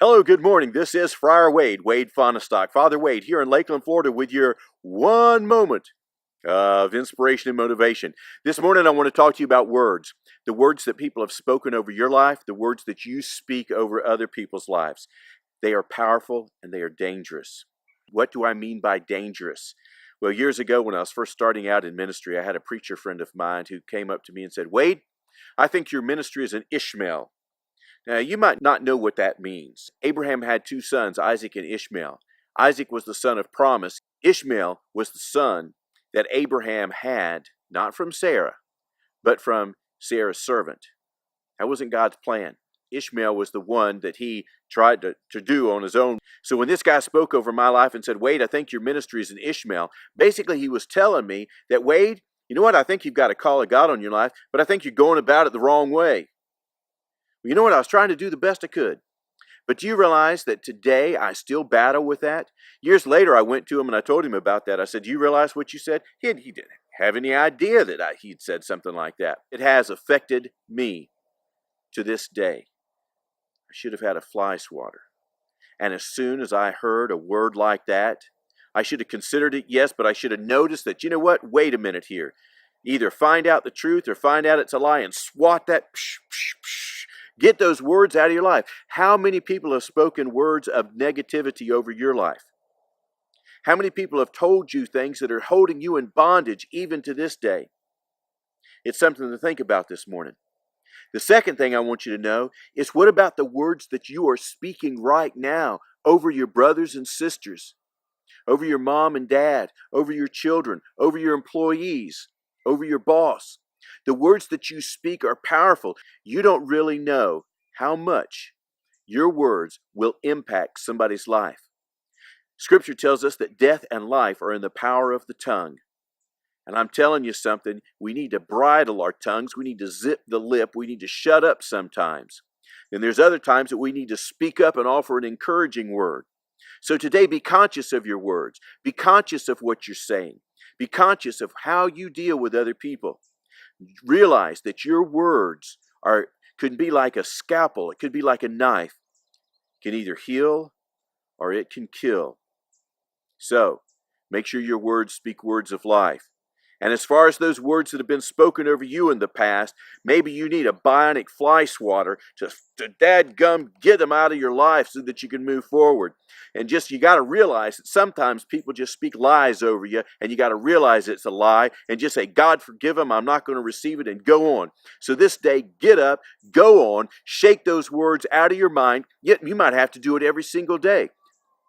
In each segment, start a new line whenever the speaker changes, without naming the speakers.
Hello, good morning. This is Friar Wade, Wade Fonestock, Father Wade, here in Lakeland, Florida, with your one moment of inspiration and motivation. This morning, I want to talk to you about words. The words that people have spoken over your life, the words that you speak over other people's lives. They are powerful and they are dangerous. What do I mean by dangerous? Well, years ago, when I was first starting out in ministry, I had a preacher friend of mine who came up to me and said, "Wade, I think your ministry is an Ishmael." Now, you might not know what that means. Abraham had two sons, Isaac and Ishmael. Isaac was the son of promise. Ishmael was the son that Abraham had, not from Sarah, but from Sarah's servant. That wasn't God's plan. Ishmael was the one that he tried to do on his own. So when this guy spoke over my life and said, "Wade, I think your ministry is an Ishmael," basically he was telling me that, "Wade, you know what? I think you've got a call of God on your life, but I think you're going about it the wrong way." Well, you know what? I was trying to do the best I could. But do you realize that today I still battle with that? Years later, I went to him and I told him about that. I said, "Do you realize what you said?" He didn't have any idea that he'd said something like that. It has affected me to this day. I should have had a fly swatter. And as soon as I heard a word like that, I should have considered it, yes, but I should have noticed that, you know what? Wait a minute here. Either find out the truth or find out it's a lie and swat that. Psh, psh, psh. Get those words out of your life. How many people have spoken words of negativity over your life? How many people have told you things that are holding you in bondage even to this day? It's something to think about this morning. The second thing I want you to know is, what about the words that you are speaking right now over your brothers and sisters, over your mom and dad, over your children, over your employees, over your boss? The words that you speak are powerful. You don't really know how much your words will impact somebody's life. Scripture tells us that death and life are in the power of the tongue. And I'm telling you something, we need to bridle our tongues. We need to zip the lip. We need to shut up sometimes. And there's other times that we need to speak up and offer an encouraging word. So today, be conscious of your words. Be conscious of what you're saying. Be conscious of how you deal with other people. Realize that your words could be like a scalpel. It could be like a knife. It can either heal or it can kill. So, make sure your words speak words of life. And as far as those words that have been spoken over you in the past, maybe you need a bionic fly swatter to dadgum get them out of your life so that you can move forward. And you got to realize that sometimes people just speak lies over you, and you got to realize it's a lie and just say, "God, forgive them, I'm not going to receive it," and go on. So this day, get up, go on, shake those words out of your mind. Yet you might have to do it every single day.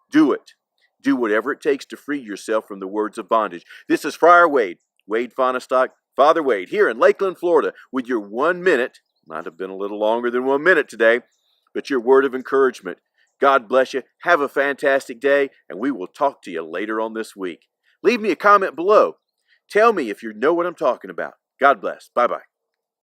Do it. Do whatever it takes to free yourself from the words of bondage. This is Friar Wade, Wade Fonestock, Father Wade, here in Lakeland, Florida, with your 1 minute, might have been a little longer than 1 minute today, but your word of encouragement. God bless you. Have a fantastic day, and we will talk to you later on this week. Leave me a comment below. Tell me if you know what I'm talking about. God bless. Bye-bye.